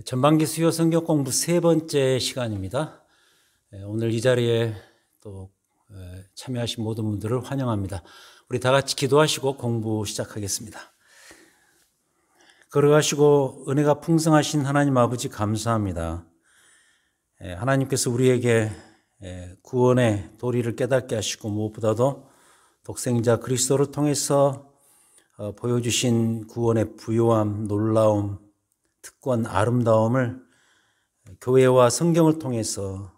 전반기 수요 성경 공부 세 번째 시간입니다. 오늘 이 자리에 또 참여하신 모든 분들을 환영합니다. 우리 다 같이 기도하시고 공부 시작하겠습니다. 걸어가시고 은혜가 풍성하신 하나님 아버지 감사합니다. 하나님께서 우리에게 구원의 도리를 깨닫게 하시고 무엇보다도 독생자 그리스도를 통해서 보여주신 구원의 부요함, 놀라움, 특권, 아름다움을 교회와 성경을 통해서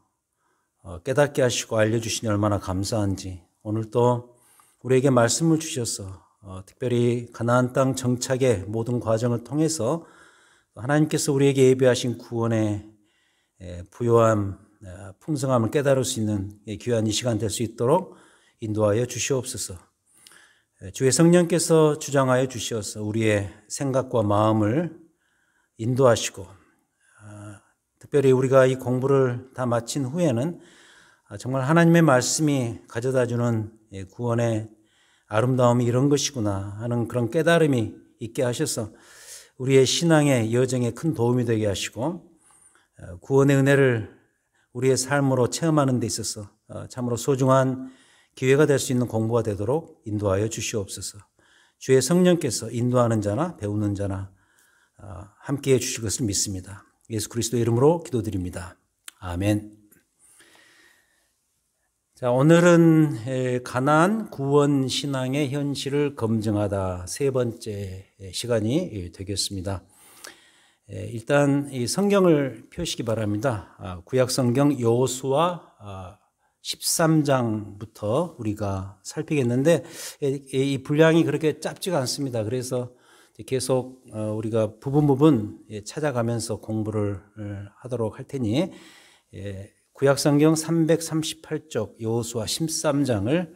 깨닫게 하시고 알려주시니 얼마나 감사한지, 오늘 또 우리에게 말씀을 주셔서 특별히 가나안 땅 정착의 모든 과정을 통해서 하나님께서 우리에게 예비하신 구원의 부요함, 풍성함을 깨달을 수 있는 귀한 이 시간 될 수 있도록 인도하여 주시옵소서. 주의 성령께서 주장하여 주시어서 우리의 생각과 마음을 인도하시고, 특별히 우리가 이 공부를 다 마친 후에는 정말 하나님의 말씀이 가져다주는 구원의 아름다움이 이런 것이구나 하는 그런 깨달음이 있게 하셔서 우리의 신앙의 여정에 큰 도움이 되게 하시고, 구원의 은혜를 우리의 삶으로 체험하는 데 있어서 참으로 소중한 기회가 될 수 있는 공부가 되도록 인도하여 주시옵소서. 주의 성령께서 인도하는 자나 배우는 자나 함께해 주실 것을 믿습니다. 예수 그리스도의 이름으로 기도드립니다. 아멘. 자, 오늘은 가나안 구원 신앙의 현실을 검증하다 세 번째 시간이 되겠습니다. 일단 이 성경을 펴시기 바랍니다. 구약 성경 여호수아 13장부터 우리가 살피겠는데 이 분량이 그렇게 짧지가 않습니다. 그래서 계속 우리가 부분 찾아가면서 공부를 하도록 할 테니 구약성경 338쪽 여호수아 13장을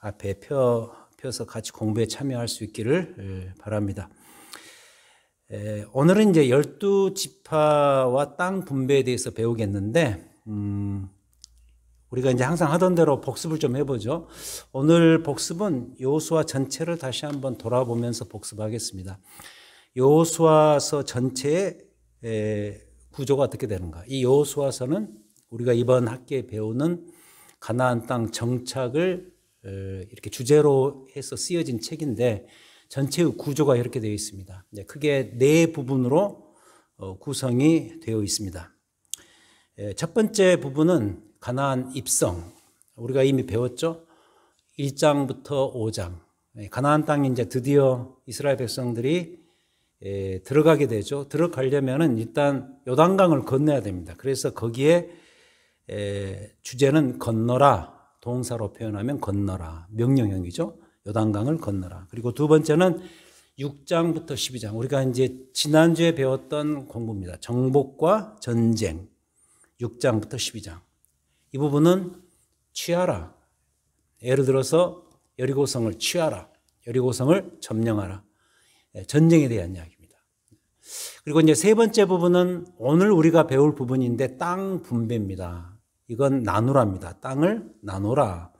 앞에 펴서 같이 공부에 참여할 수 있기를 바랍니다. 오늘은 이제 12지파와 땅 분배에 대해서 배우겠는데 우리가 이제 항상 하던 대로 복습을 좀 해보죠. 오늘 복습은 여호수아 전체를 다시 한번 돌아보면서 복습하겠습니다. 여호수아서 전체의 구조가 어떻게 되는가? 이 여호수아서는 우리가 이번 학기에 배우는 가나안 땅 정착을 이렇게 주제로 해서 쓰여진 책인데 전체의 구조가 이렇게 되어 있습니다. 크게 네 부분으로 구성이 되어 있습니다. 첫 번째 부분은 가나안 입성, 우리가 이미 배웠죠. 1장부터 5장. 가나안 땅에 이제 드디어 이스라엘 백성들이 들어가게 되죠. 들어가려면은 일단 요단강을 건너야 됩니다. 그래서 거기에 주제는 건너라, 동사로 표현하면 건너라, 명령형이죠. 요단강을 건너라. 그리고 두 번째는 6장부터 12장. 우리가 이제 지난주에 배웠던 공부입니다. 정복과 전쟁. 6장부터 12장. 이 부분은 취하라. 예를 들어서 여리고성을 취하라. 여리고성을 점령하라. 전쟁에 대한 이야기입니다. 그리고 이제 세 번째 부분은 오늘 우리가 배울 부분인데 땅 분배입니다. 이건 나누라입니다. 땅을 나누라.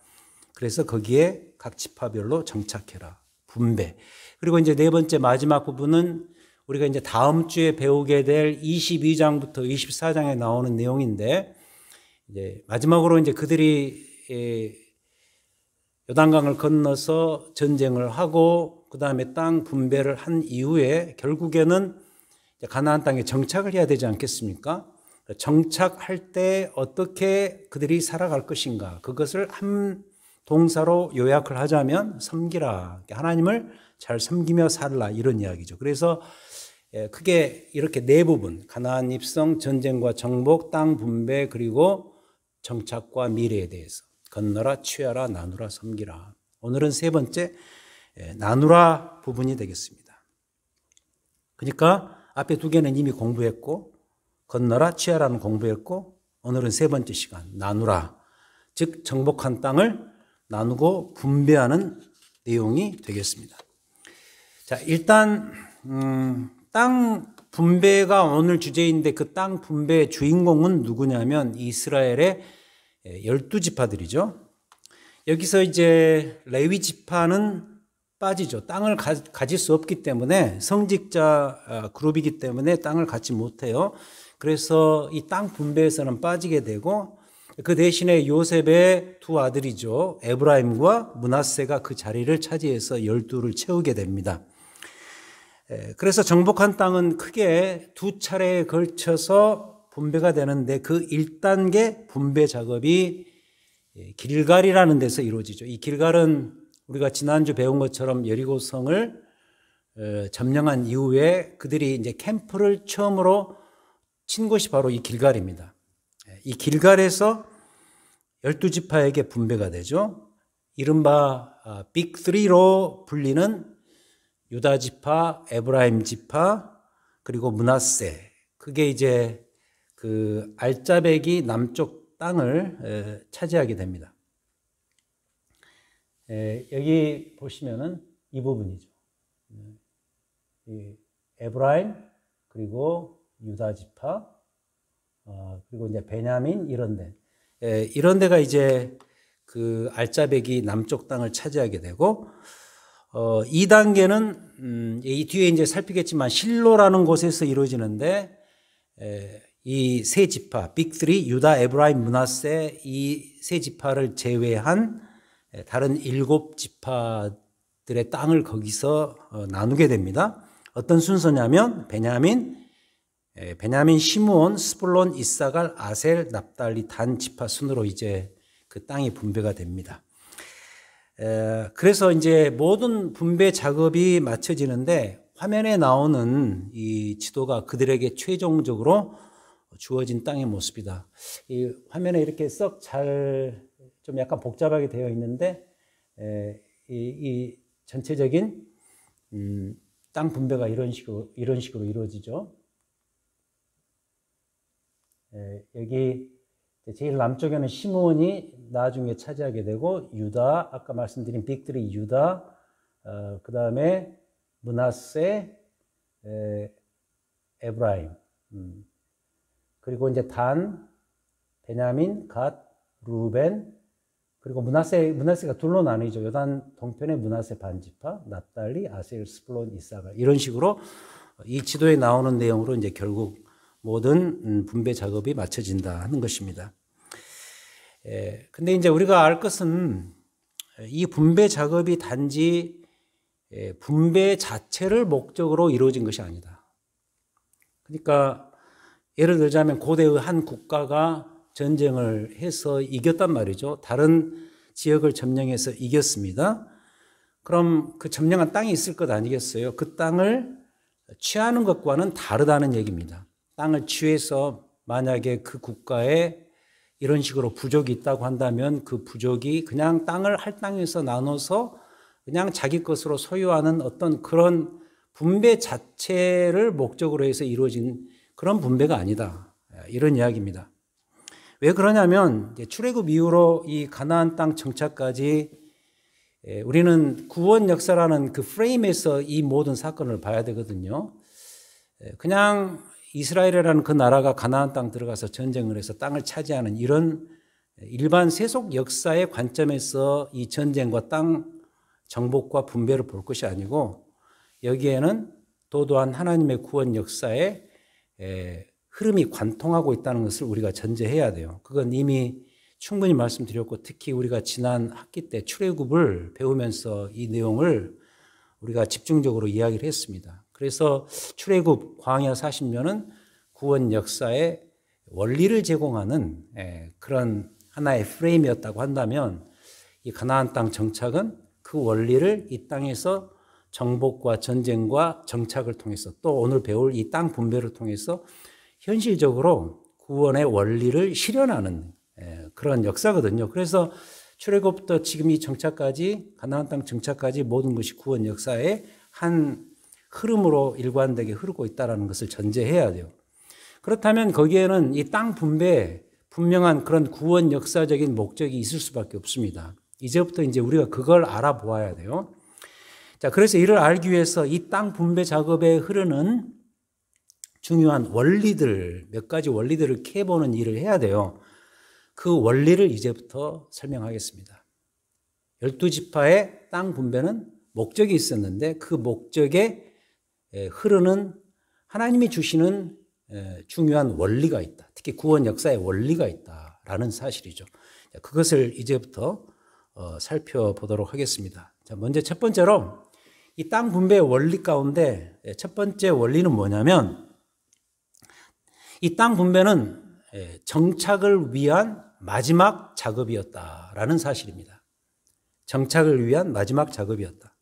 그래서 거기에 각 지파별로 정착해라. 분배. 그리고 이제 네 번째 마지막 부분은 우리가 이제 다음 주에 배우게 될 22장부터 24장에 나오는 내용인데, 이제 마지막으로 이제 그들이 요단강을 건너서 전쟁을 하고 그 다음에 땅 분배를 한 이후에 결국에는 가나안 땅에 정착을 해야 되지 않겠습니까? 정착할 때 어떻게 그들이 살아갈 것인가, 그것을 한 동사로 요약을 하자면 섬기라, 하나님을 잘 섬기며 살라, 이런 이야기죠. 그래서 크게 이렇게 네 부분, 가나안 입성, 전쟁과 정복, 땅 분배, 그리고 정착과 미래에 대해서 건너라, 취하라, 나누라, 섬기라. 오늘은 세 번째 나누라 부분이 되겠습니다. 그러니까 앞에 두 개는 이미 공부했고, 건너라, 취하라는 공부했고, 오늘은 세 번째 시간 나누라, 즉 정복한 땅을 나누고 분배하는 내용이 되겠습니다. 자, 일단 땅 분배가 오늘 주제인데 그 땅 분배의 주인공은 누구냐면 이스라엘의 12지파들이죠. 여기서 이제 레위 지파는 빠지죠. 땅을 가질 수 없기 때문에 성직자 그룹이기 때문에 땅을 갖지 못해요. 그래서 이 땅 분배에서는 빠지게 되고 그 대신에 요셉의 두 아들이죠. 에브라임과 므낫세가 그 자리를 차지해서 12를 채우게 됩니다. 그래서 정복한 땅은 크게 두 차례에 걸쳐서 분배가 되는데 그 1단계 분배 작업이 길갈이라는 데서 이루어지죠. 이 길갈은 우리가 지난주 배운 것처럼 여리고성을 점령한 이후에 그들이 이제 캠프를 처음으로 친 곳이 바로 이 길갈입니다. 이 길갈에서 12지파에게 분배가 되죠. 이른바 빅 3로 불리는 유다 지파, 에브라임 지파, 그리고 므낫세. 그게 이제 그 알짜배기 남쪽 땅을 차지하게 됩니다. 여기 보시면은 이 부분이죠. 에브라임, 그리고 유다 지파, 그리고 이제 베냐민 이런 데. 이런 데가 이제 그 알짜배기 남쪽 땅을 차지하게 되고, 2단계는 이 뒤에 이제 살피겠지만 실로라는 곳에서 이루어지는데, 이 세 지파, 빅 3, 유다, 에브라임, 므낫세 이 세 지파를 제외한 다른 7지파들의 땅을 거기서 나누게 됩니다. 어떤 순서냐면 베냐민, 시므온, 스불론, 이사갈, 아셀, 납달리, 단 지파 순으로 이제 그 땅이 분배가 됩니다. 그래서 이제 모든 분배 작업이 마쳐지는데 화면에 나오는 이 지도가 그들에게 최종적으로 주어진 땅의 모습이다. 이 화면에 이렇게 썩 잘 좀 약간 복잡하게 되어 있는데 이 전체적인 땅 분배가 이런 식으로 이루어지죠. 여기 제일 남쪽에는 시므온이 나중에 차지하게 되고 유다, 아까 말씀드린 빅3 유다, 그 다음에 므낫세, 에브라임, 그리고 이제 단, 베냐민, 갓, 루벤, 그리고 므낫세가 둘로 나뉘죠. 요단 동편의 므낫세 반지파, 납달리, 아셀, 스불론, 이사갈 이런 식으로 이 지도에 나오는 내용으로 이제 결국 모든 분배 작업이 마쳐진다 하는 것입니다. 근데 이제 우리가 알 것은 이 분배 작업이 단지 분배 자체를 목적으로 이루어진 것이 아니다. 그러니까 예를 들자면 고대의 한 국가가 전쟁을 해서 이겼단 말이죠. 다른 지역을 점령해서 이겼습니다. 그럼 그 점령한 땅이 있을 것 아니겠어요? 그 땅을 취하는 것과는 다르다는 얘기입니다. 땅을 취해서 만약에 그 국가에 이런 식으로 부족이 있다고 한다면 그 부족이 그냥 땅을 할당해서 나눠서 그냥 자기 것으로 소유하는 어떤 그런 분배 자체를 목적으로 해서 이루어진 그런 분배가 아니다. 이런 이야기입니다. 왜 그러냐면 출애굽 이후로 이 가나안 땅 정착까지 우리는 구원 역사라는 그 프레임에서 이 모든 사건을 봐야 되거든요. 그냥 이스라엘이라는 그 나라가 가나안 땅 들어가서 전쟁을 해서 땅을 차지하는 이런 일반 세속 역사의 관점에서 이 전쟁과 땅 정복과 분배를 볼 것이 아니고 여기에는 도도한 하나님의 구원 역사에 흐름이 관통하고 있다는 것을 우리가 전제해야 돼요. 그건 이미 충분히 말씀드렸고 특히 우리가 지난 학기 때 출애굽을 배우면서 이 내용을 우리가 집중적으로 이야기를 했습니다. 그래서 출애굽 광야 40년은 구원 역사의 원리를 제공하는 그런 하나의 프레임이었다고 한다면 이 가나안 땅 정착은 그 원리를 이 땅에서 정복과 전쟁과 정착을 통해서 또 오늘 배울 이 땅 분배를 통해서 현실적으로 구원의 원리를 실현하는 그런 역사거든요. 그래서 출애굽부터 지금 이 정착까지 가나안 땅 정착까지 모든 것이 구원 역사의 한 흐름으로 일관되게 흐르고 있다는 것을 전제해야 돼요. 그렇다면 거기에는 이 땅 분배에 분명한 그런 구원 역사적인 목적이 있을 수밖에 없습니다. 이제부터 이제 우리가 그걸 알아보아야 돼요. 자, 그래서 이를 알기 위해서 이 땅 분배 작업에 흐르는 중요한 원리들, 몇 가지 원리들을 캐보는 일을 해야 돼요. 그 원리를 이제부터 설명하겠습니다. 12지파의 땅 분배는 목적이 있었는데 그 목적에 흐르는 하나님이 주시는 중요한 원리가 있다. 특히 구원 역사의 원리가 있다라는 사실이죠. 그것을 이제부터 살펴보도록 하겠습니다. 자, 먼저 첫 번째로 이 땅 분배의 원리 가운데 첫 번째 원리는 뭐냐면 이 땅 분배는 정착을 위한 마지막 작업이었다라는 사실입니다. 정착을 위한 마지막 작업이었다.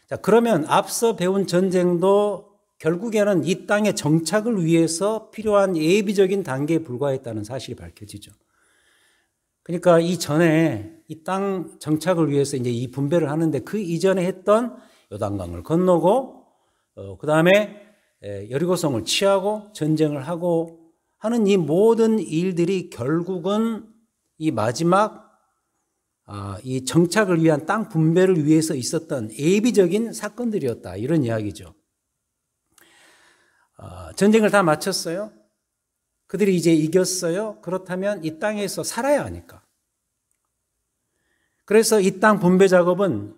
자, 그러면 앞서 배운 전쟁도 결국에는 이 땅의 정착을 위해서 필요한 예비적인 단계에 불과했다는 사실이 밝혀지죠. 그러니까 이전에 이 땅 정착을 위해서 이제 이 분배를 하는데 그 이전에 했던 요단강을 건너고 그 다음에 여리고성을 취하고 전쟁을 하고 하는 이 모든 일들이 결국은 이 마지막 이 정착을 위한 땅 분배를 위해서 있었던 예비적인 사건들이었다. 이런 이야기죠. 전쟁을 다 마쳤어요. 그들이 이제 이겼어요. 그렇다면 이 땅에서 살아야 하니까. 그래서 이 땅 분배 작업은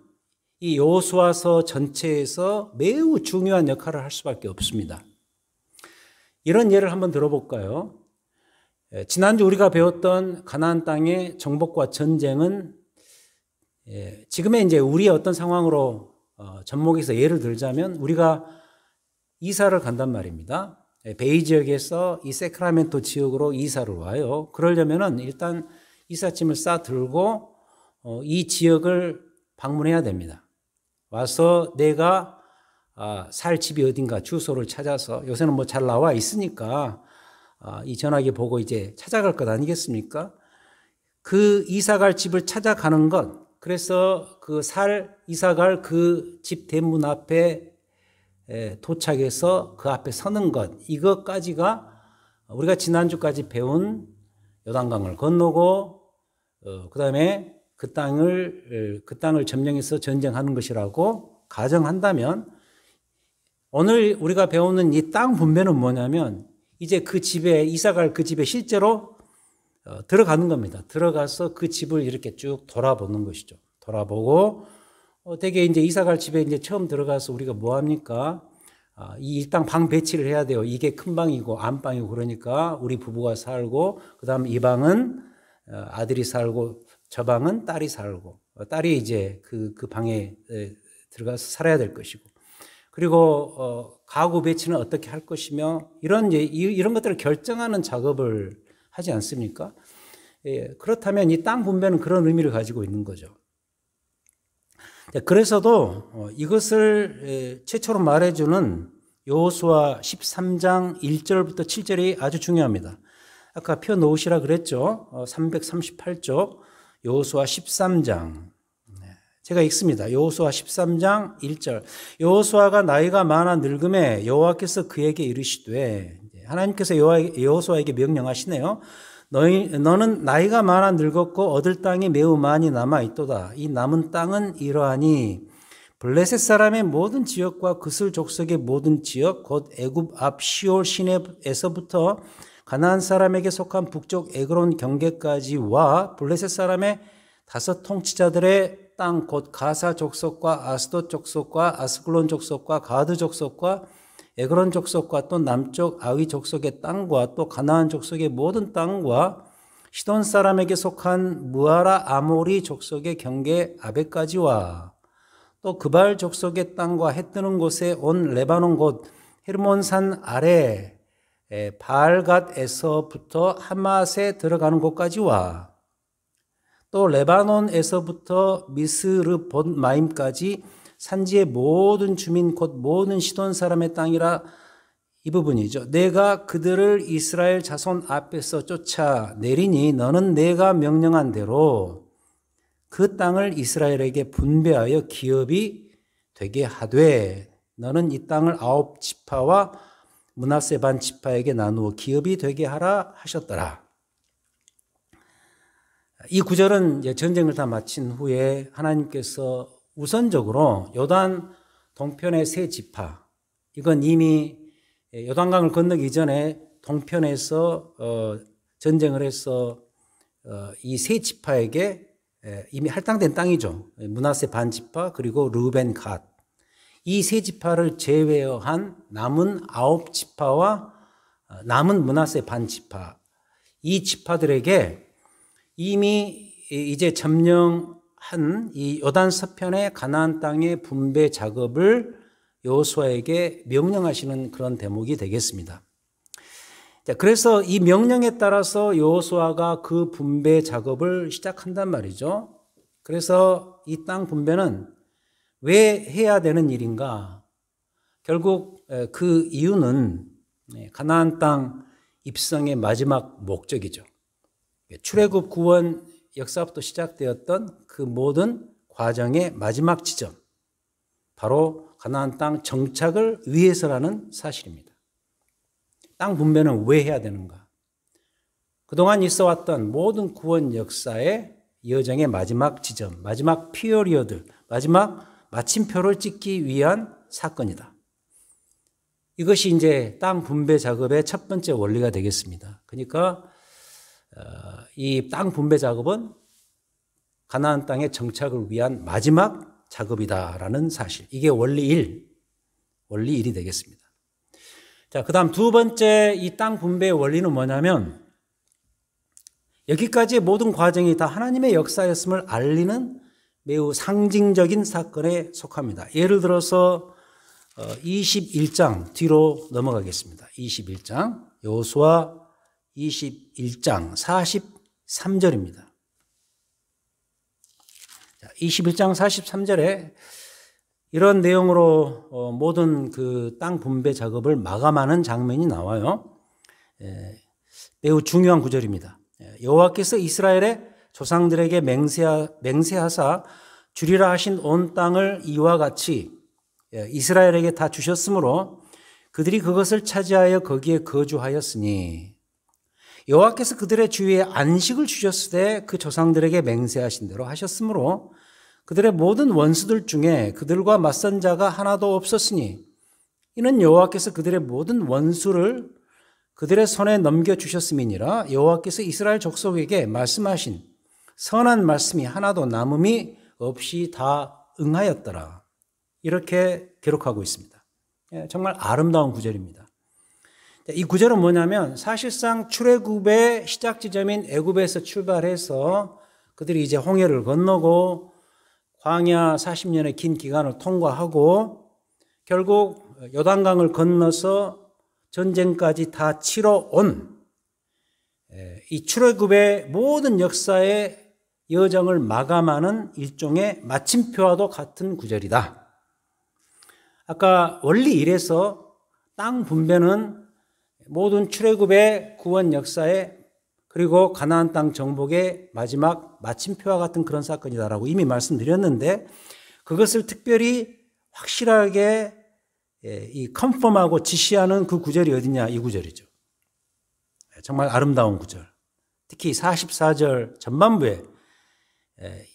이 여호수아서 전체에서 매우 중요한 역할을 할 수밖에 없습니다. 이런 예를 한번 들어볼까요? 지난주 우리가 배웠던 가나안 땅의 정복과 전쟁은 지금의 이제 우리의 어떤 상황으로 접목해서 예를 들자면 우리가 이사를 간단 말입니다. 베이 지역에서 이 세크라멘토 지역으로 이사를 와요. 그러려면은 일단 이삿짐을 싸 들고 이 지역을 방문해야 됩니다. 와서 내가 살 집이 어딘가 주소를 찾아서 요새는 뭐 잘 나와 있으니까 이 전화기 보고 이제 찾아갈 것 아니겠습니까? 그 이사갈 집을 찾아가는 것, 그래서 그 이사갈 그 집 대문 앞에 도착해서 그 앞에 서는 것, 이것까지가 우리가 지난주까지 배운 요단강을 건너고 그 다음에 그 땅을 점령해서 전쟁하는 것이라고 가정한다면 오늘 우리가 배우는 이 땅 분배는 뭐냐면 이제 그 집에 이사갈 그 집에 실제로 들어가는 겁니다. 들어가서 그 집을 이렇게 쭉 돌아보는 것이죠. 돌아보고 되게 이제 이사갈 집에 이제 처음 들어가서 우리가 뭐 합니까? 이 일단 방 배치를 해야 돼요. 이게 큰 방이고 안방이고 그러니까 우리 부부가 살고 그다음 이 방은 아들이 살고 저 방은 딸이 살고 딸이 이제 그 방에 들어가서 살아야 될 것이고 그리고 가구 배치는 어떻게 할 것이며 이런 것들을 결정하는 작업을 하지 않습니까? 그렇다면 이 땅 분배는 그런 의미를 가지고 있는 거죠. 그래서도 이것을 최초로 말해주는 여호수아 13장 1절부터 7절이 아주 중요합니다. 아까 펴 놓으시라 그랬죠. 338쪽 여호수아 13장. 제가 읽습니다. 여호수아 13장 1절. 여호수아가 나이가 많아 늙음에 여호와께서 그에게 이르시되, 하나님께서 여호수아에게 명령하시네요. 너는 나이가 많아 늙었고 얻을 땅이 매우 많이 남아 있도다. 이 남은 땅은 이러하니 블레셋 사람의 모든 지역과 그슬 족속의 모든 지역 곧 애굽 앞 시올 시내에서부터 가나안 사람에게 속한 북쪽 에그론 경계까지와 블레셋 사람의 5 통치자들의 땅 곧 가사 족속과 아스돗 족속과 아스글론 족속과 가드 족속과 에그론 족속과 또 남쪽 아위 족속의 땅과 또 가나안 족속의 모든 땅과 시돈 사람에게 속한 무아라 아모리 족속의 경계 아베까지와 또 그발 족속의 땅과 해 뜨는 곳에 온 레바논 곧 헤르몬산 아래 바알갓에서부터 하맛에 들어가는 곳까지와 또 레바논에서부터 미스르 본 마임까지 산지의 모든 주민 곧 모든 시돈 사람의 땅이라 이 부분이죠. 내가 그들을 이스라엘 자손 앞에서 쫓아내리니 너는 내가 명령한 대로 그 땅을 이스라엘에게 분배하여 기업이 되게 하되 너는 이 땅을 9 지파와 므낫세 반 지파에게 나누어 기업이 되게 하라 하셨더라. 이 구절은 이제 전쟁을 다 마친 후에 하나님께서 우선적으로 요단 동편의 3 지파, 이건 이미 요단강을 건너기 전에 동편에서 전쟁을 해서 이 3 지파에게 이미 할당된 땅이죠. 므낫세 반지파 그리고 르우벤 갓. 이 세 지파를 제외한 남은 9지파와 남은 므낫세 반지파. 이 지파들에게 이미 이제 점령한 이 요단 서편의 가나안 땅의 분배 작업을 여호수아에게 명령하시는 그런 대목이 되겠습니다. 자, 그래서 이 명령에 따라서 여호수아가 그 분배 작업을 시작한단 말이죠. 그래서 이 땅 분배는 왜 해야 되는 일인가? 결국 그 이유는 가나안 땅 입성의 마지막 목적이죠. 출애굽 구원 역사부터 시작되었던 그 모든 과정의 마지막 지점, 바로 가나안 땅 정착을 위해서라는 사실입니다. 땅 분배는 왜 해야 되는가? 그동안 있어왔던 모든 구원 역사의 여정의 마지막 지점, 마지막 피어리어드, 마지막 마침표를 찍기 위한 사건이다. 이것이 이제 땅 분배 작업의 첫 번째 원리가 되겠습니다. 그러니까 이 땅 분배 작업은 가나안 땅의 정착을 위한 마지막 작업이다라는 사실. 이게 원리 1이 되겠습니다. 자, 그다음 두 번째 이 땅 분배의 원리는 뭐냐면 여기까지의 모든 과정이 다 하나님의 역사였음을 알리는 매우 상징적인 사건에 속합니다. 예를 들어서 21장 뒤로 넘어가겠습니다. 21장 여호수아 21장 43절입니다. 21장 43절에 이런 내용으로 모든 그 땅 분배 작업을 마감하는 장면이 나와요. 매우 중요한 구절입니다. 여호와께서 이스라엘의 조상들에게 맹세하사 주리라 하신 온 땅을 이와 같이 이스라엘에게 다 주셨으므로 그들이 그것을 차지하여 거기에 거주하였으니 여호와께서 그들의 주위에 안식을 주셨으되 그 조상들에게 맹세하신 대로 하셨으므로 그들의 모든 원수들 중에 그들과 맞선 자가 하나도 없었으니 이는 여호와께서 그들의 모든 원수를 그들의 손에 넘겨주셨음이니라. 여호와께서 이스라엘 족속에게 말씀하신 선한 말씀이 하나도 남음이 없이 다 응하였더라. 이렇게 기록하고 있습니다. 정말 아름다운 구절입니다. 이 구절은 뭐냐면 사실상 출애굽의 시작 지점인 애굽에서 출발해서 그들이 이제 홍해를 건너고 광야 40년의 긴 기간을 통과하고 결국 요단강을 건너서 전쟁까지 다 치러 온 이 출애굽의 모든 역사의 여정을 마감하는 일종의 마침표와도 같은 구절이다. 아까 원리 1에서 땅 분배는 모든 출애굽의 구원 역사의 그리고 가나안 땅 정복의 마지막 마침표와 같은 그런 사건이다라고 이미 말씀드렸는데 그것을 특별히 확실하게 이 컨펌하고 지시하는 그 구절이 어디냐? 이 구절이죠. 정말 아름다운 구절. 특히 44절 전반부에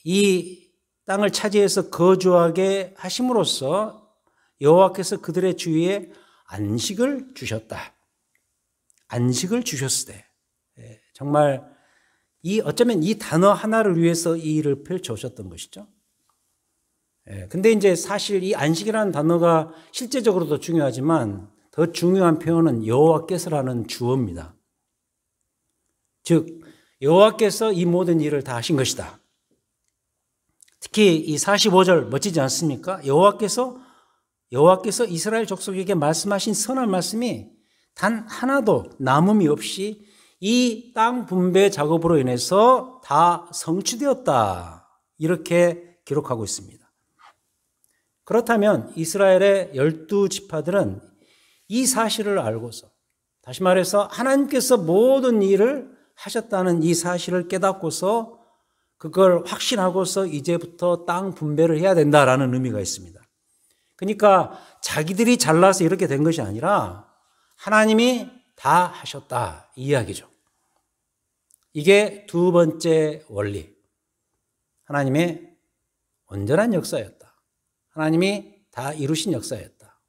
이 땅을 차지해서 거주하게 하심으로써 여호와께서 그들의 주위에 안식을 주셨다. 안식을 주셨으되. 정말 어쩌면 이 단어 하나를 위해서 이 일을 펼쳐 오셨던 것이죠. 근데 이제 사실 이 안식이라는 단어가 실제적으로도 중요하지만 더 중요한 표현은 여호와께서라는 주어입니다. 즉 여호와께서 이 모든 일을 다 하신 것이다. 특히 이 45절 멋지지 않습니까? 여호와께서 이스라엘 족속에게 말씀하신 선한 말씀이 단 하나도 남음이 없이 이 땅 분배 작업으로 인해서 다 성취되었다. 이렇게 기록하고 있습니다. 그렇다면 이스라엘의 12지파들은 이 사실을 알고서 다시 말해서 하나님께서 모든 일을 하셨다는 이 사실을 깨닫고서 그걸 확신하고서 이제부터 땅 분배를 해야 된다라는 의미가 있습니다. 그러니까 자기들이 잘나서 이렇게 된 것이 아니라 하나님이 다 하셨다 이 이야기죠. 이게 두 번째 원리. 하나님의 온전한 역사였다. 하나님이 다 이루신 역사였다.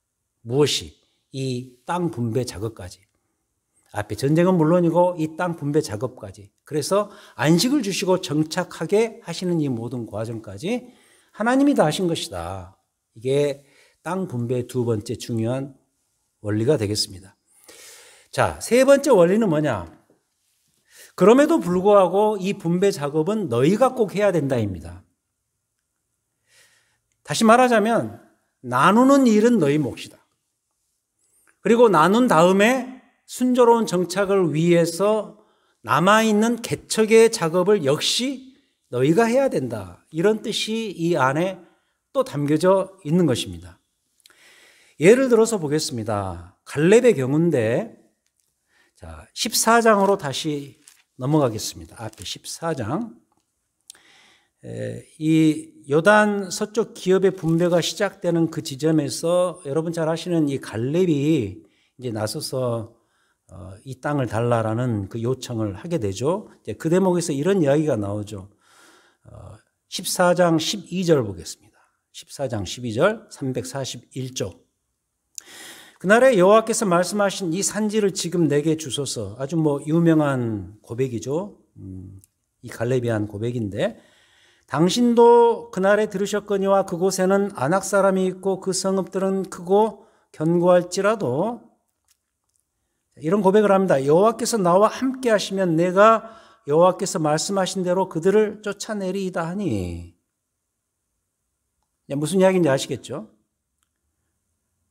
무엇이? 이 땅 분배 작업까지. 앞에 전쟁은 물론이고 이 땅 분배 작업까지. 그래서 안식을 주시고 정착하게 하시는 이 모든 과정까지 하나님이 다 하신 것이다. 이게 땅 분배의 두 번째 중요한 원리가 되겠습니다. 자, 세 번째 원리는 뭐냐? 그럼에도 불구하고 이 분배 작업은 너희가 꼭 해야 된다입니다. 다시 말하자면 나누는 일은 너희 몫이다. 그리고 나눈 다음에 순조로운 정착을 위해서 남아있는 개척의 작업을 역시 너희가 해야 된다. 이런 뜻이 이 안에 또 담겨져 있는 것입니다. 예를 들어서 보겠습니다. 갈렙의 경우인데, 자, 14장으로 다시 넘어가겠습니다. 앞에 14장. 이 요단 서쪽 기업의 분배가 시작되는 그 지점에서 여러분 잘 아시는 이 갈렙이 이제 나서서 이 땅을 달라라는 그 요청을 하게 되죠. 이제 그 대목에서 이런 이야기가 나오죠. 14장 12절 보겠습니다. 14장 12절 341조. 그날에 여호와께서 말씀하신 이 산지를 지금 내게 주소서. 아주 유명한 고백이죠. 이 갈렙이 한 고백인데, 당신도 그날에 들으셨거니와 그곳에는 아낙 사람이 있고 그 성읍들은 크고 견고할지라도, 이런 고백을 합니다. 여호와께서 나와 함께 하시면 내가 여호와께서 말씀하신 대로 그들을 쫓아내리이다 하니. 무슨 이야기인지 아시겠죠?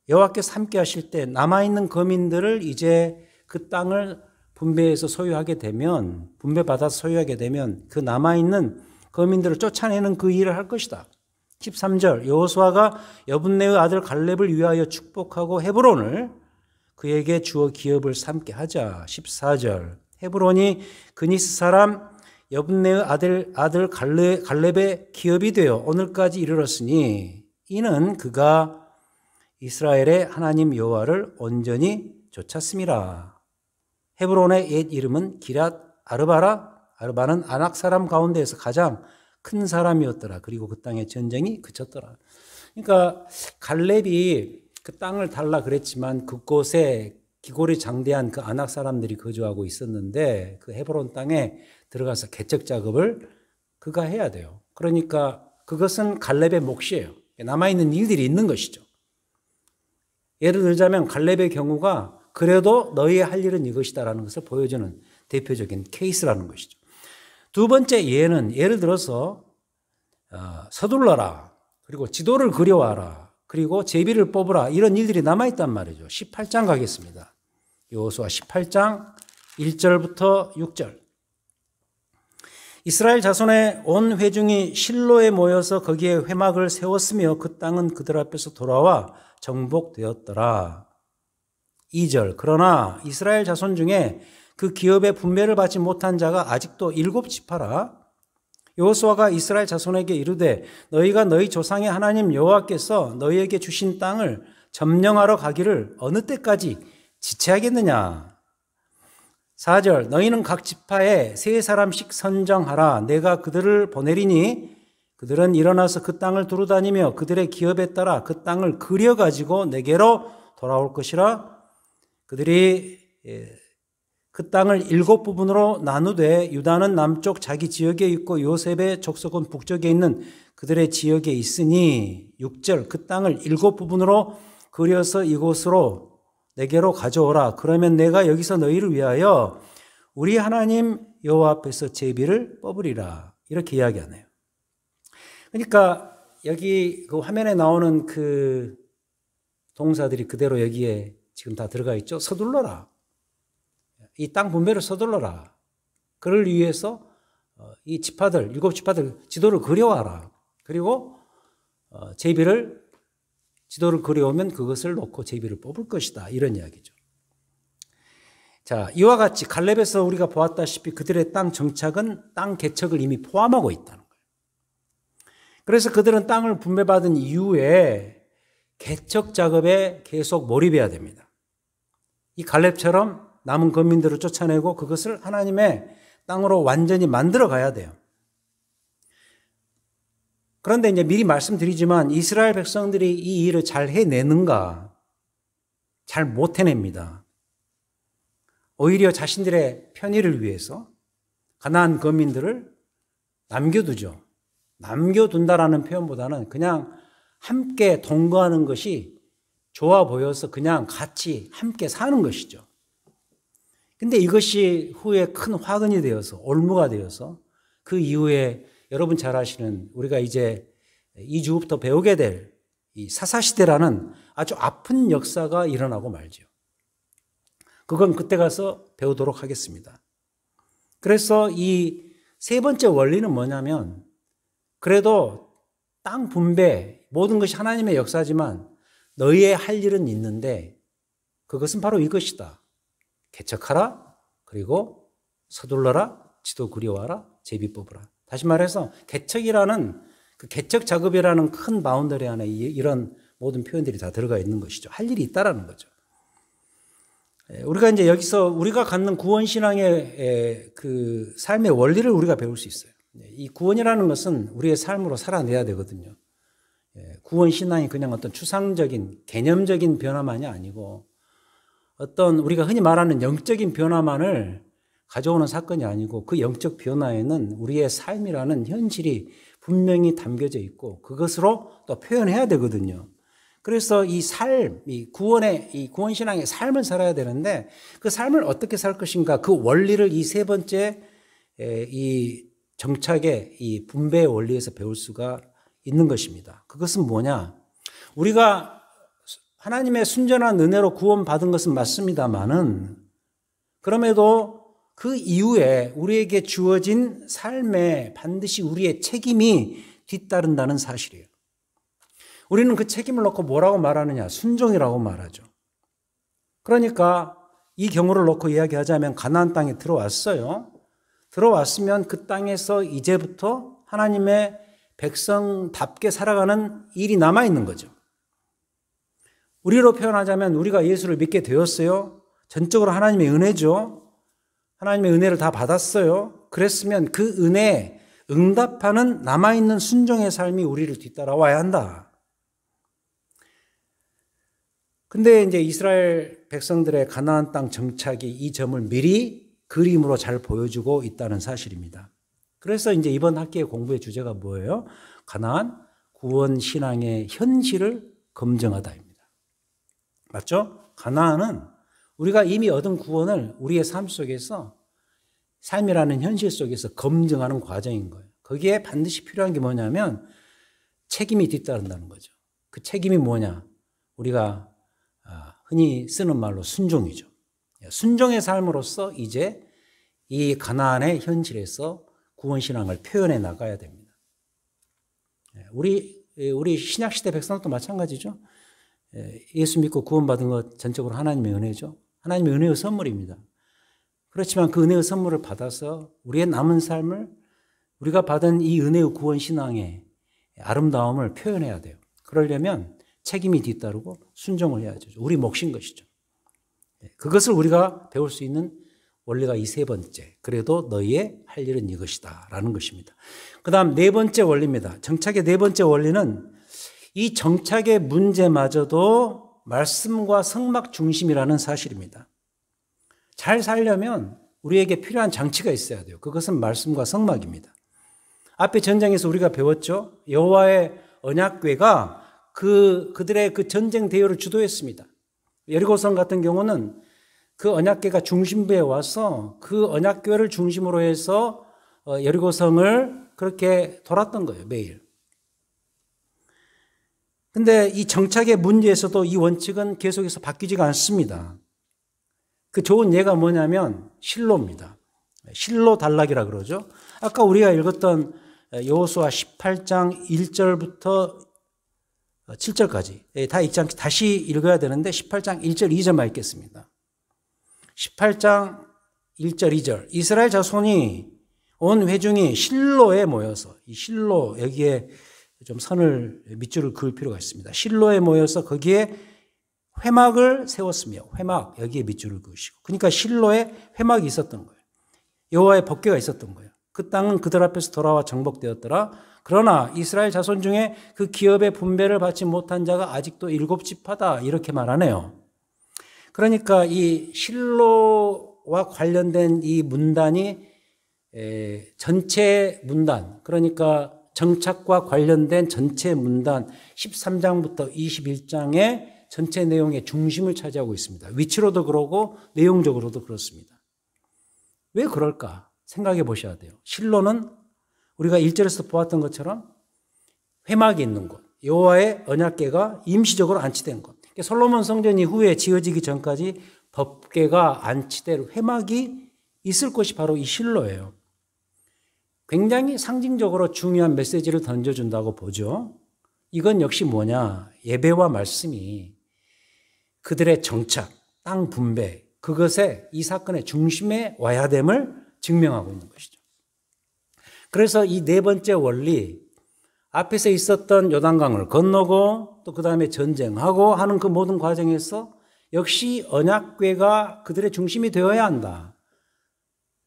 여호와께서 함께 하실 때 남아있는 거민들을 이제 그 땅을 분배해서 소유하게 되면, 분배받아서 소유하게 되면 그 남아있는 거민들을 쫓아내는 그 일을 할 것이다. 13절, 여호수아가 여분네의 아들 갈렙을 위하여 축복하고 헤브론을 그에게 주어 기업을 삼게 하자. 14절, 헤브론이 그니스 사람 여분네의 아들 갈렙의 기업이 되어 오늘까지 이르렀으니 이는 그가 이스라엘의 하나님 여호와를 온전히 좇았음이라. 헤브론의 옛 이름은 기럇 아르바라. 아르바는 아낙 사람 가운데에서 가장 큰 사람이었더라. 그리고 그 땅의 전쟁이 그쳤더라. 그러니까 갈렙이 그 땅을 달라 그랬지만 그곳에 기골이 장대한 그 아낙 사람들이 거주하고 있었는데 그 헤브론 땅에 들어가서 개척 작업을 그가 해야 돼요. 그러니까 그것은 갈렙의 몫이에요. 남아있는 일들이 있는 것이죠. 예를 들자면 갈렙의 경우가 그래도 너희의 할 일은 이것이다라는 것을 보여주는 대표적인 케이스라는 것이죠. 두 번째 예는 예를 들어서 서둘러라. 그리고 지도를 그려와라. 그리고 제비를 뽑으라. 이런 일들이 남아있단 말이죠. 18장 가겠습니다. 여호수아 18장 1절부터 6절. 이스라엘 자손의 온 회중이 실로에 모여서 거기에 회막을 세웠으며 그 땅은 그들 앞에서 돌아와 정복되었더라. 2절. 그러나 이스라엘 자손 중에 그 기업의 분배를 받지 못한 자가 아직도 7지파라. 여호수아가 이스라엘 자손에게 이르되 너희가 너희 조상의 하나님 여호와께서 너희에게 주신 땅을 점령하러 가기를 어느 때까지 지체하겠느냐. 4절. 너희는 각 지파에 3사람씩 선정하라. 내가 그들을 보내리니 그들은 일어나서 그 땅을 두루다니며 그들의 기업에 따라 그 땅을 그려가지고 내게로 돌아올 것이라. 그들이 그 땅을 7부분으로 나누되 유다는 남쪽 자기 지역에 있고 요셉의 족속은 북쪽에 있는 그들의 지역에 있으니. 6절. 그 땅을 7부분으로 그려서 이곳으로 내게로 가져오라. 그러면 내가 여기서 너희를 위하여 우리 하나님 여호와 앞에서 제비를 뽑으리라. 이렇게 이야기하네요. 그러니까 여기 그 화면에 나오는 그 동사들이 그대로 여기에 지금 다 들어가 있죠. 서둘러라. 이 땅 분배를 서둘러라. 그를 위해서 이 지파들, 7지파들 지도를 그려와라. 그리고 지도를 그려오면 그것을 놓고 제비를 뽑을 것이다. 이런 이야기죠. 자, 이와 같이 갈렙에서 우리가 보았다시피 그들의 땅 정착은 땅 개척을 이미 포함하고 있다는 거예요. 그래서 그들은 땅을 분배받은 이후에 개척 작업에 계속 몰입해야 됩니다. 이 갈렙처럼 남은 거민들을 쫓아내고 그것을 하나님의 땅으로 완전히 만들어 가야 돼요. 그런데 이제 미리 말씀드리지만 이스라엘 백성들이 이 일을 잘 해내는가? 잘 못 해냅니다. 오히려 자신들의 편의를 위해서 가나안 거민들을 남겨두죠. 남겨둔다라는 표현보다는 그냥 함께 동거하는 것이 좋아 보여서 그냥 같이 함께 사는 것이죠. 근데 이것이 후에 큰 화근이 되어서 올무가 되어서 그 이후에 여러분 잘 아시는 우리가 이제 2주부터 배우게 될 이 사사시대라는 아주 아픈 역사가 일어나고 말죠. 그건 그때 가서 배우도록 하겠습니다. 그래서 이 세 번째 원리는 뭐냐면 그래도 땅 분배 모든 것이 하나님의 역사지만 너희의 할 일은 있는데 그것은 바로 이것이다. 개척하라, 그리고 서둘러라, 지도 그리워하라, 제비 뽑으라. 다시 말해서 개척이라는 그 개척 작업이라는 큰 바운더리 안에 이런 모든 표현들이 다 들어가 있는 것이죠. 할 일이 있다라는 거죠. 우리가 이제 여기서 우리가 갖는 구원신앙의 그 삶의 원리를 우리가 배울 수 있어요. 이 구원이라는 것은 우리의 삶으로 살아내야 되거든요. 구원신앙이 그냥 어떤 추상적인 개념적인 변화만이 아니고 어떤 우리가 흔히 말하는 영적인 변화만을 가져오는 사건이 아니고 그 영적 변화에는 우리의 삶이라는 현실이 분명히 담겨져 있고 그것으로 또 표현해야 되거든요. 그래서 이 삶, 이 구원신앙의 삶을 살아야 되는데 그 삶을 어떻게 살 것인가 그 원리를 이 세 번째 이 정착의 이 분배의 원리에서 배울 수가 있는 것입니다. 그것은 뭐냐? 우리가 하나님의 순전한 은혜로 구원받은 것은 맞습니다만은 그럼에도 그 이후에 우리에게 주어진 삶에 반드시 우리의 책임이 뒤따른다는 사실이에요. 우리는 그 책임을 놓고 뭐라고 말하느냐? 순종이라고 말하죠. 그러니까 이 경우를 놓고 이야기하자면 가나안 땅에 들어왔어요. 들어왔으면 그 땅에서 이제부터 하나님의 백성답게 살아가는 일이 남아있는 거죠. 우리로 표현하자면 우리가 예수를 믿게 되었어요. 전적으로 하나님의 은혜죠. 하나님의 은혜를 다 받았어요. 그랬으면 그 은혜에 응답하는 남아있는 순종의 삶이 우리를 뒤따라와야 한다. 근데 이제 이스라엘 백성들의 가나안 땅 정착이 이 점을 미리 그림으로 잘 보여주고 있다는 사실입니다. 그래서 이제 이번 학기의 공부의 주제가 뭐예요? 가나안 구원 신앙의 현실을 검증하다입니다. 맞죠? 가나안은 우리가 이미 얻은 구원을 우리의 삶 속에서 삶이라는 현실 속에서 검증하는 과정인 거예요. 거기에 반드시 필요한 게 뭐냐면 책임이 뒤따른다는 거죠. 그 책임이 뭐냐? 우리가 흔히 쓰는 말로 순종이죠. 순종의 삶으로서 이제 이 가나안의 현실에서 구원신앙을 표현해 나가야 됩니다. 우리 신약시대 백성도 마찬가지죠. 예수 믿고 구원받은 것 전적으로 하나님의 은혜죠. 하나님의 은혜의 선물입니다. 그렇지만 그 은혜의 선물을 받아서 우리의 남은 삶을 우리가 받은 이 은혜의 구원신앙의 아름다움을 표현해야 돼요. 그러려면 책임이 뒤따르고 순종을 해야죠. 우리 몫인 것이죠. 그것을 우리가 배울 수 있는 원리가 이 세 번째. 그래도 너희의 할 일은 이것이다 라는 것입니다. 그 다음 네 번째 원리입니다. 정착의 네 번째 원리는 이 정착의 문제마저도 말씀과 성막 중심이라는 사실입니다. 잘 살려면 우리에게 필요한 장치가 있어야 돼요. 그것은 말씀과 성막입니다. 앞에 전장에서 우리가 배웠죠. 여호와의 언약궤가 그들의 그 전쟁 대열을 주도했습니다. 여리고성 같은 경우는 그 언약궤가 중심부에 와서 그 언약궤를 중심으로 해서 여리고성을 그렇게 돌았던 거예요, 매일. 근데 이 정착의 문제에서도 이 원칙은 계속해서 바뀌지가 않습니다. 그 좋은 예가 뭐냐면 실로입니다. 실로 단락이라 그러죠. 아까 우리가 읽었던 여호수아 18장 1절부터 7절까지 다 읽지 않게 다시 읽어야 되는데 18장 1절 2절만 읽겠습니다. 18장 1절 2절 이스라엘 자손이 온 회중이 실로에 모여서 이 실로 여기에 좀 선을 밑줄을 그을 필요가 있습니다. 실로에 모여서 거기에 회막을 세웠으며 회막 여기에 밑줄을 그으시고 그러니까 실로에 회막이 있었던 거예요. 여호와의 법궤가 있었던 거예요. 그 땅은 그들 앞에서 돌아와 정복되었더라. 그러나 이스라엘 자손 중에 그 기업의 분배를 받지 못한 자가 아직도 7지파다 이렇게 말하네요. 그러니까 이 실로 실로와 관련된 이 문단이 전체 문단, 그러니까 정착과 관련된 전체 문단 13장부터 21장의 전체 내용의 중심을 차지하고 있습니다. 위치로도 그러고 내용적으로도 그렇습니다. 왜 그럴까 생각해 보셔야 돼요. 실로는 우리가 1절에서 보았던 것처럼 회막이 있는 곳, 여호와의 언약궤가 임시적으로 안치된 곳. 솔로몬 성전 이후에 지어지기 전까지 법궤가 안치될 회막이 있을 곳이 바로 이 실로예요. 굉장히 상징적으로 중요한 메시지를 던져준다고 보죠. 이건 역시 뭐냐? 예배와 말씀이 그들의 정착, 땅 분배, 그것에 이 사건의 중심에 와야 됨을 증명하고 있는 것이죠. 그래서 이 네 번째 원리, 앞에서 있었던 요단강을 건너고 또 그 다음에 전쟁하고 하는 그 모든 과정에서 역시 언약궤가 그들의 중심이 되어야 한다.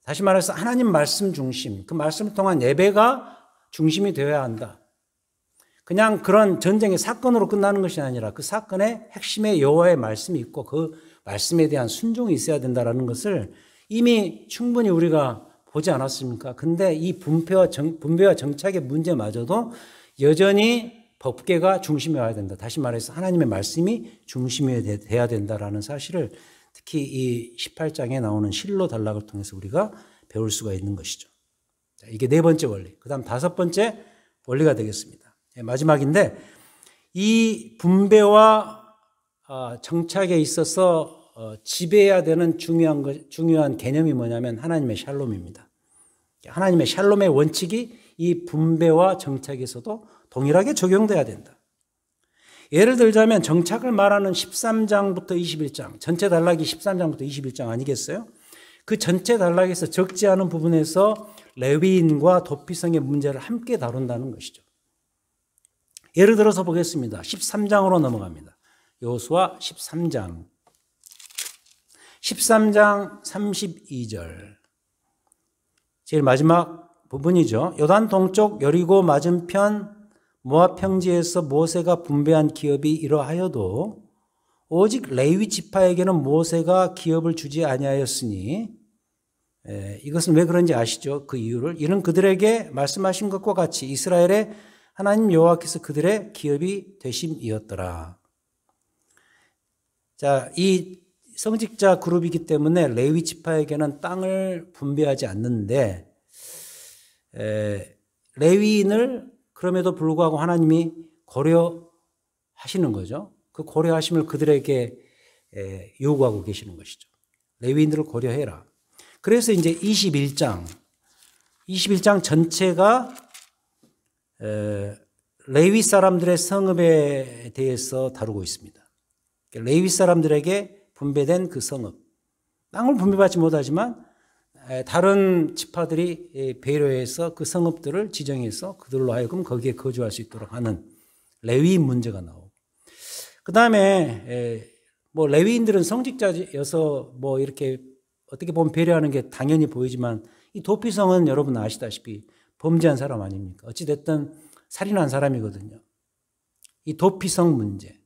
다시 말해서 하나님 말씀 중심, 그 말씀을 통한 예배가 중심이 되어야 한다. 그냥 그런 전쟁의 사건으로 끝나는 것이 아니라 그 사건의 핵심에 여호와의 말씀이 있고 그 말씀에 대한 순종이 있어야 된다는 것을 이미 충분히 우리가 보지 않았습니까? 근데 이 분배와 정착의 문제마저도 여전히 법궤가 중심에 와야 된다. 다시 말해서 하나님의 말씀이 중심이 돼야 된다라는 사실을 특히 이 18장에 나오는 실로 단락을 통해서 우리가 배울 수가 있는 것이죠. 자, 이게 네 번째 원리. 그 다음 다섯 번째 원리가 되겠습니다. 마지막인데 이 분배와 정착에 있어서 지배해야 되는 중요한 개념이 뭐냐면 하나님의 샬롬입니다. 하나님의 샬롬의 원칙이 이 분배와 정착에서도 동일하게 적용돼야 된다. 예를 들자면 정착을 말하는 13장부터 21장, 전체 단락이 13장부터 21장 아니겠어요? 그 전체 단락에서 적지 않은 부분에서 레위인과 도피성의 문제를 함께 다룬다는 것이죠. 예를 들어서 보겠습니다. 13장으로 넘어갑니다. 여호수아 13장. 13장 32절. 제일 마지막 부분이죠. 요단 동쪽 여리고 맞은편 모압 평지에서 모세가 분배한 기업이 이러하여도 오직 레위 지파에게는 모세가 기업을 주지 아니하였으니 이것은 왜 그런지 아시죠? 그 이유를. 이는 그들에게 말씀하신 것과 같이 이스라엘의 하나님 여호와께서 그들의 기업이 되심이었더라. 자, 이 성직자 그룹이기 때문에 레위 지파에게는 땅을 분배하지 않는데 레위인을 그럼에도 불구하고 하나님이 고려하시는 거죠. 그 고려하심을 그들에게 요구하고 계시는 것이죠. 레위인들을 고려해라. 그래서 이제 21장 전체가 레위 사람들의 성읍에 대해서 다루고 있습니다. 레위 사람들에게 분배된 그 성읍. 땅을 분배받지 못하지만 다른 지파들이 배려해서 그 성읍들을 지정해서 그들로 하여금 거기에 거주할 수 있도록 하는 레위 문제가 나오고. 그 다음에 뭐 레위인들은 성직자여서 뭐 이렇게 어떻게 보면 배려하는 게 당연히 보이지만 이 도피성은 여러분 아시다시피 범죄한 사람 아닙니까? 어찌됐든 살인한 사람이거든요. 이 도피성 문제.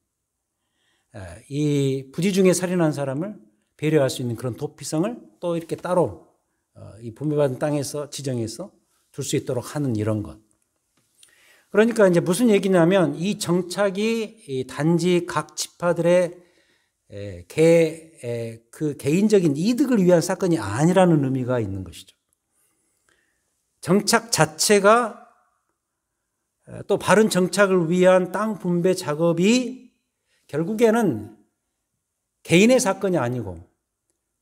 이 부지 중에 살인한 사람을 배려할 수 있는 그런 도피성을 또 이렇게 따로 이 분배받은 땅에서 지정해서 둘 수 있도록 하는 이런 것. 그러니까 이제 무슨 얘기냐면 이 정착이 단지 각 지파들의 그 개인적인 이득을 위한 사건이 아니라는 의미가 있는 것이죠. 정착 자체가 또 바른 정착을 위한 땅 분배 작업이 결국에는 개인의 사건이 아니고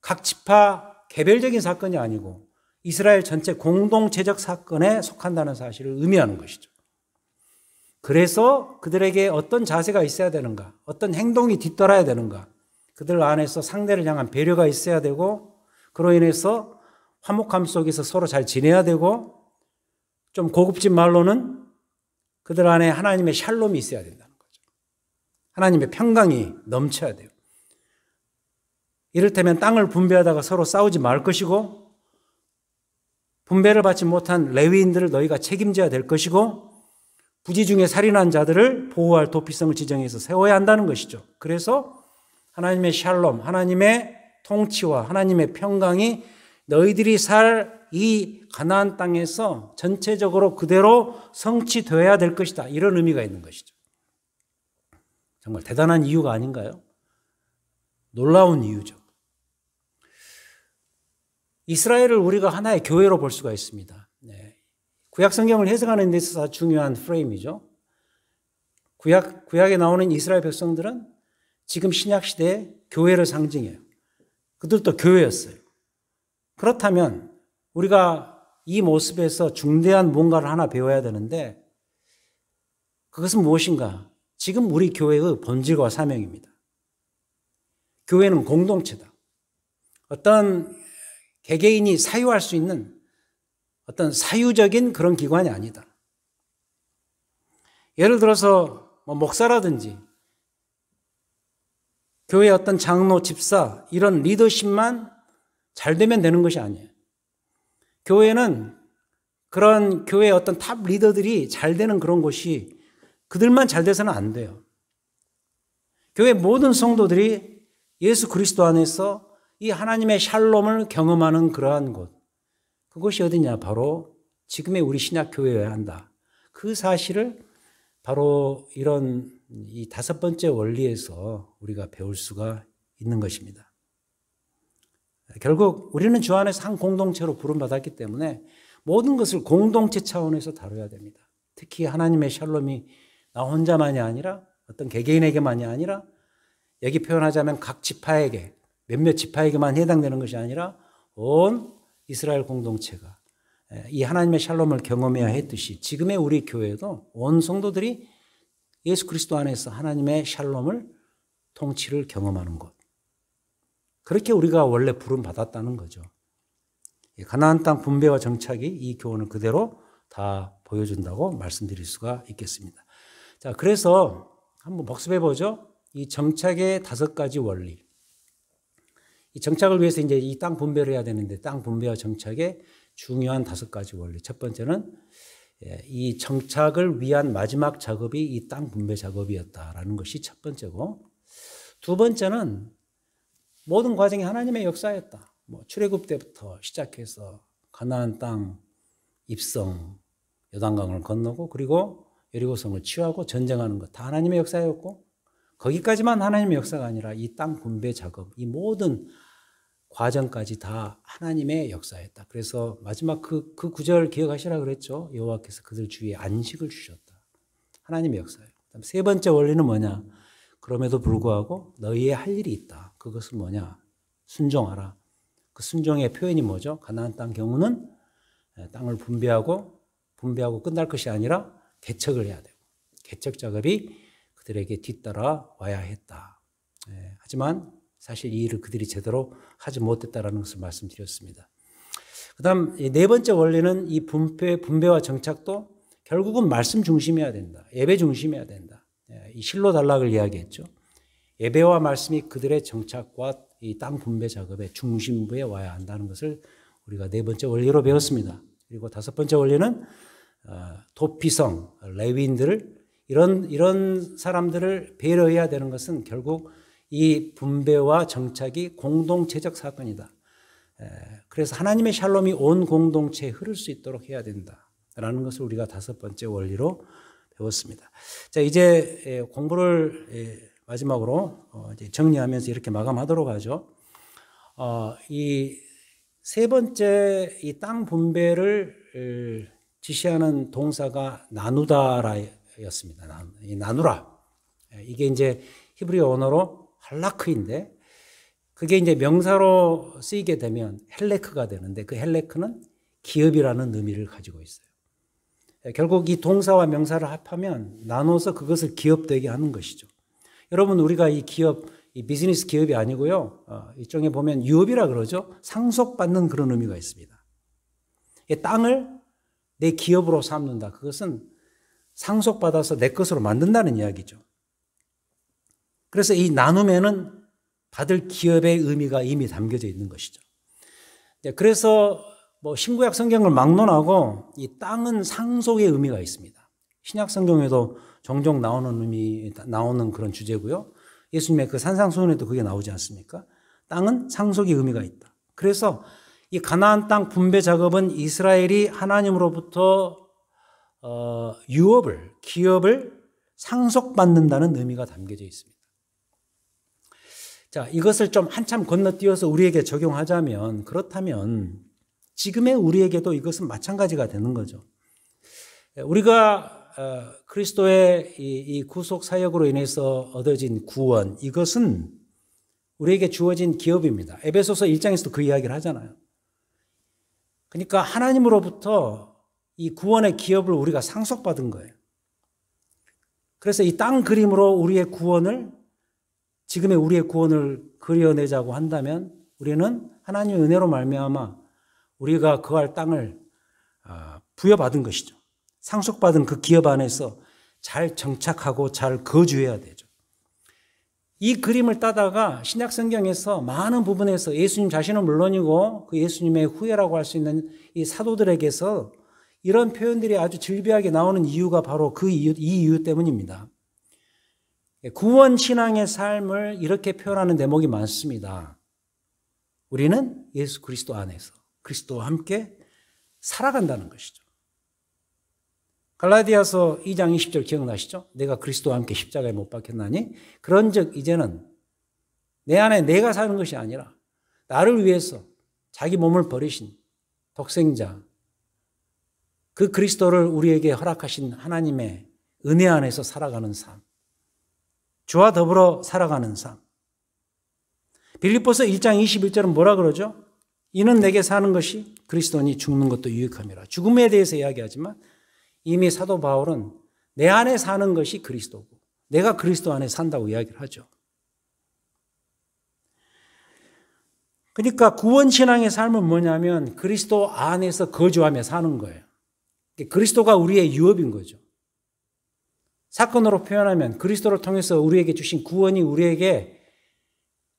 각 지파 개별적인 사건이 아니고 이스라엘 전체 공동체적 사건에 속한다는 사실을 의미하는 것이죠. 그래서 그들에게 어떤 자세가 있어야 되는가, 어떤 행동이 뒤따라야 되는가, 그들 안에서 상대를 향한 배려가 있어야 되고 그로 인해서 화목함 속에서 서로 잘 지내야 되고 좀 고급진 말로는 그들 안에 하나님의 샬롬이 있어야 된다는 거죠. 하나님의 평강이 넘쳐야 돼요. 이를테면 땅을 분배하다가 서로 싸우지 말 것이고 분배를 받지 못한 레위인들을 너희가 책임져야 될 것이고 부지 중에 살인한 자들을 보호할 도피성을 지정해서 세워야 한다는 것이죠. 그래서 하나님의 샬롬, 하나님의 통치와 하나님의 평강이 너희들이 살 이 가나안 땅에서 전체적으로 그대로 성취되어야 될 것이다. 이런 의미가 있는 것이죠. 정말 대단한 이유가 아닌가요? 놀라운 이유죠. 이스라엘을 우리가 하나의 교회로 볼 수가 있습니다. 네. 구약 성경을 해석하는 데 있어서 중요한 프레임이죠. 구약에 나오는 이스라엘 백성들은 지금 신약 시대의 교회를 상징해요. 그들도 교회였어요. 그렇다면 우리가 이 모습에서 중대한 뭔가를 하나 배워야 되는데 그것은 무엇인가? 지금 우리 교회의 본질과 사명입니다. 교회는 공동체다. 어떤 개개인이 사유할 수 있는 어떤 사유적인 그런 기관이 아니다. 예를 들어서 목사라든지 교회의 어떤 장로, 집사 이런 리더십만 잘 되면 되는 것이 아니에요. 교회는 그런 교회의 어떤 탑 리더들이 잘 되는 그런 곳이 그들만 잘 돼서는 안 돼요. 교회 모든 성도들이 예수 그리스도 안에서 이 하나님의 샬롬을 경험하는 그러한 곳. 그것이 어디냐? 바로 지금의 우리 신약교회여야 한다. 그 사실을 바로 이런 이 5번째 원리에서 우리가 배울 수가 있는 것입니다. 결국 우리는 주 안에서 한 공동체로 부름받았기 때문에 모든 것을 공동체 차원에서 다뤄야 됩니다. 특히 하나님의 샬롬이 나 혼자만이 아니라 어떤 개개인에게만이 아니라 여기 표현하자면 각 지파에게 몇몇 지파에게만 해당되는 것이 아니라 온 이스라엘 공동체가 이 하나님의 샬롬을 경험해야 했듯이 지금의 우리 교회도 온 성도들이 예수 그리스도 안에서 하나님의 샬롬을 통치를 경험하는 것. 그렇게 우리가 원래 부름받았다는 거죠. 가나안 땅 분배와 정착이 이 교훈을 그대로 다 보여준다고 말씀드릴 수가 있겠습니다. 자, 그래서 한번 복습해 보죠. 이 정착의 5가지 원리. 이 정착을 위해서 이제 이 땅 분배를 해야 되는데 땅 분배와 정착의 중요한 5가지 원리. 첫 번째는 이 정착을 위한 마지막 작업이 이 땅 분배 작업이었다라는 것이 첫 번째고, 두 번째는 모든 과정이 하나님의 역사였다. 출애굽 때부터 시작해서 가나안 땅 입성, 요단강을 건너고 그리고 여리고성을 취하고 전쟁하는 것 다 하나님의 역사였고, 거기까지만 하나님의 역사가 아니라 이 땅 분배 작업, 이 모든 과정까지 다 하나님의 역사였다. 그래서 마지막 그 구절 기억하시라 그랬죠. 여호와께서 그들 주위에 안식을 주셨다. 하나님의 역사예요. 세 번째 원리는 뭐냐? 그럼에도 불구하고 너희의 할 일이 있다. 그것은 뭐냐? 순종하라. 그 순종의 표현이 뭐죠? 가나안 땅 경우는 땅을 분배하고 끝날 것이 아니라 개척을 해야 되고, 개척 작업이 그들에게 뒤따라 와야 했다. 하지만 사실 이 일을 그들이 제대로 하지 못했다라는 것을 말씀드렸습니다. 그 다음 네 번째 원리는 이 분배와 정착도 결국은 말씀 중심이어야 된다. 예배 중심이어야 된다. 이 실로 단락을 이야기했죠. 예배와 말씀이 그들의 정착과 이 땅 분배 작업의 중심부에 와야 한다는 것을 우리가 네 번째 원리로 배웠습니다. 그리고 5번째 원리는 도피성, 레위인들을 이런 사람들을 배려해야 되는 것은 결국 이 분배와 정착이 공동체적 사건이다. 그래서 하나님의 샬롬이 온 공동체에 흐를 수 있도록 해야 된다라는 것을 우리가 5번째 원리로 배웠습니다. 자, 이제 공부를 마지막으로 이제 정리하면서 이렇게 마감하도록 하죠. 이 세 번째 이 땅 분배를 지시하는 동사가 나누다라였습니다. 이 나누라. 이게 이제 히브리어 언어로 할라크인데, 그게 이제 명사로 쓰이게 되면 헬레크가 되는데, 그 헬레크는 기업이라는 의미를 가지고 있어요. 결국 이 동사와 명사를 합하면 나눠서 그것을 기업되게 하는 것이죠. 여러분, 우리가 이 기업, 이 비즈니스 기업이 아니고요. 이쪽에 보면 유업이라 그러죠. 상속받는 그런 의미가 있습니다. 이 땅을 내 기업으로 삼는다. 그것은 상속받아서 내 것으로 만든다는 이야기죠. 그래서 이 나눔에는 받을 기업의 의미가 이미 담겨져 있는 것이죠. 그래서 신구약 성경을 막론하고 이 땅은 상속의 의미가 있습니다. 신약 성경에도 종종 나오는 그런 주제고요. 예수님의 그 산상수훈에도 그게 나오지 않습니까? 땅은 상속의 의미가 있다. 그래서 이 가나안 땅 분배 작업은 이스라엘이 하나님으로부터 유업을, 기업을 상속받는다는 의미가 담겨져 있습니다. 자, 이것을 좀 한참 건너뛰어서 우리에게 적용하자면, 그렇다면 지금의 우리에게도 이것은 마찬가지가 되는 거죠. 우리가 그리스도의 이 구속 사역으로 인해서 얻어진 구원, 이것은 우리에게 주어진 기업입니다. 에베소서 1장에서도 그 이야기를 하잖아요. 그러니까 하나님으로부터 이 구원의 기업을 우리가 상속받은 거예요. 그래서 이 땅 그림으로 우리의 구원을, 지금의 우리의 구원을 그려내자고 한다면 우리는 하나님의 은혜로 말미암아 우리가 거할 땅을 부여받은 것이죠. 상속받은 그 기업 안에서 잘 정착하고 잘 거주해야 되죠. 이 그림을 따다가 신약 성경에서 많은 부분에서 예수님 자신은 물론이고 그 예수님의 후예라고 할 수 있는 이 사도들에게서 이런 표현들이 아주 즐비하게 나오는 이유가 바로 이 이유 때문입니다. 구원 신앙의 삶을 이렇게 표현하는 대목이 많습니다. 우리는 예수 그리스도 안에서 그리스도와 함께 살아간다는 것이죠. 갈라디아서 2장 20절 기억나시죠? 내가 그리스도와 함께 십자가에 못 박혔나니 그런즉 이제는 내 안에 내가 사는 것이 아니라 나를 위해서 자기 몸을 버리신 독생자, 그 그리스도를 우리에게 허락하신 하나님의 은혜 안에서 살아가는 삶, 주와 더불어 살아가는 삶. 빌립보서 1장 21절은 뭐라 그러죠? 이는 내게 사는 것이 그리스도니 죽는 것도 유익함이라. 죽음에 대해서 이야기하지만 이미 사도 바울은 내 안에 사는 것이 그리스도고 내가 그리스도 안에 산다고 이야기를 하죠. 그러니까 구원신앙의 삶은 뭐냐면 그리스도 안에서 거주하며 사는 거예요. 그리스도가 우리의 유업인 거죠. 사건으로 표현하면 그리스도를 통해서 우리에게 주신 구원이 우리에게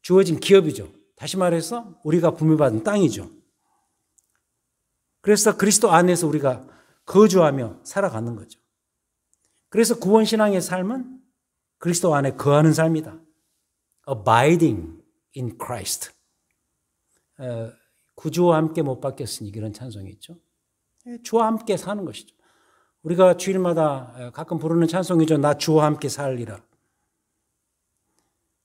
주어진 기업이죠. 다시 말해서 우리가 분배받은 땅이죠. 그래서 그리스도 안에서 우리가 거주하며 살아가는 거죠. 그래서 구원신앙의 삶은 그리스도 안에 거하는 삶이다. Abiding in Christ. 구주와 함께 못 박혔으니 이런 찬송이 있죠. 주와 함께 사는 것이죠. 우리가 주일마다 가끔 부르는 찬송이죠. 나 주와 함께 살리라.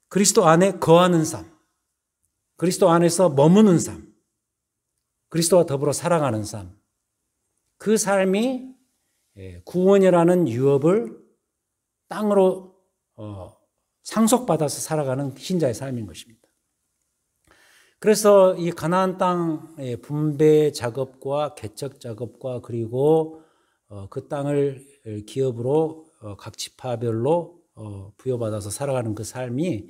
그리스도 안에 거하는 삶, 그리스도 안에서 머무는 삶, 그리스도와 더불어 살아가는 삶, 그 삶이 구원이라는 유업을 땅으로 상속받아서 살아가는 신자의 삶인 것입니다. 그래서 이 가나안 땅의 분배 작업과 개척 작업과 그리고 그 땅을 기업으로 각 지파별로 부여받아서 살아가는 그 삶이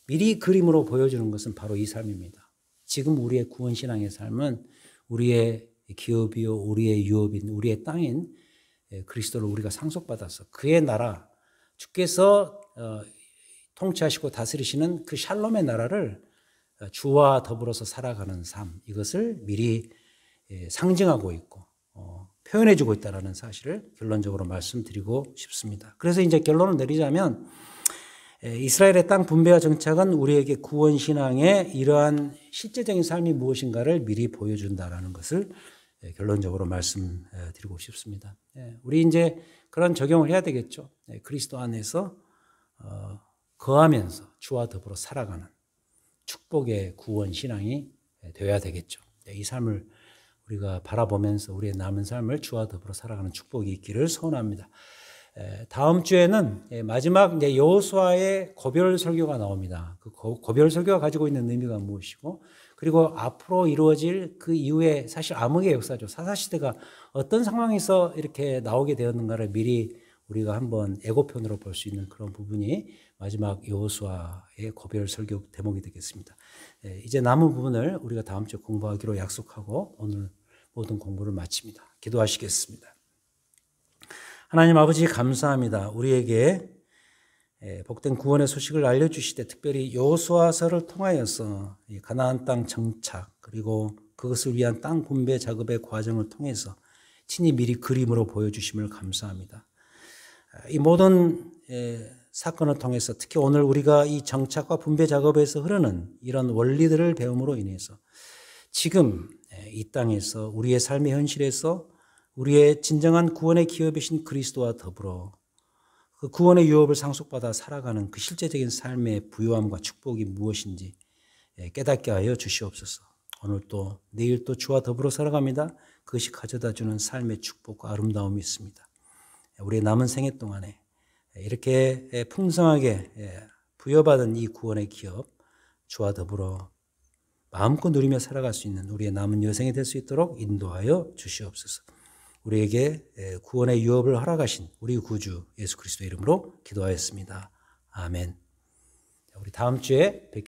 미리 그림으로 보여주는 것은 바로 이 삶입니다. 지금 우리의 구원신앙의 삶은 우리의 기업이요, 우리의 유업인, 우리의 땅인 그리스도를 우리가 상속받아서 그의 나라, 주께서 통치하시고 다스리시는 그 샬롬의 나라를 주와 더불어서 살아가는 삶, 이것을 미리 상징하고 있고 표현해주고 있다는 사실을 결론적으로 말씀드리고 싶습니다. 그래서 이제 결론을 내리자면 이스라엘의 땅 분배와 정착은 우리에게 구원신앙의 이러한 실제적인 삶이 무엇인가를 미리 보여준다는 것을 결론적으로 말씀드리고 싶습니다. 우리 이제 그런 적용을 해야 되겠죠. 그리스도 안에서 거하면서 주와 더불어 살아가는 축복의 구원신앙이 되어야 되겠죠. 이 삶을 우리가 바라보면서 우리의 남은 삶을 주와 더불어 살아가는 축복이 있기를 소원합니다. 다음 주에는 마지막 여호수아의 고별 설교가 나옵니다. 그 고별 설교가 가지고 있는 의미가 무엇이고, 그리고 앞으로 이루어질 그 이후에 사실 암흑의 역사죠. 사사시대가 어떤 상황에서 이렇게 나오게 되었는가를 미리 우리가 한번 예고편으로 볼 수 있는 그런 부분이 마지막 여호수아의 고별 설교 대목이 되겠습니다. 이제 남은 부분을 우리가 다음 주에 공부하기로 약속하고 오늘 모든 공부를 마칩니다. 기도하시겠습니다. 하나님 아버지 감사합니다. 우리에게 복된 구원의 소식을 알려주시되 특별히 여호수아서를 통하여서 가나안 땅 정착 그리고 그것을 위한 땅 분배 작업의 과정을 통해서 친히 미리 그림으로 보여주심을 감사합니다. 이 모든 사건을 통해서 특히 오늘 우리가 이 정착과 분배 작업에서 흐르는 이런 원리들을 배움으로 인해서 지금 이 땅에서 우리의 삶의 현실에서 우리의 진정한 구원의 기업이신 그리스도와 더불어 그 구원의 유업을 상속받아 살아가는 그 실제적인 삶의 부요함과 축복이 무엇인지 깨닫게 하여 주시옵소서. 오늘 또 내일 또 주와 더불어 살아갑니다. 그것이 가져다주는 삶의 축복과 아름다움이 있습니다. 우리의 남은 생애 동안에 이렇게 풍성하게 부여받은 이 구원의 기업 주와 더불어 마음껏 누리며 살아갈 수 있는 우리의 남은 여생이 될 수 있도록 인도하여 주시옵소서. 우리에게 구원의 유업을 허락하신 우리 구주 예수 그리스도 이름으로 기도하였습니다. 아멘. 우리 다음 주에 뵙겠습니다.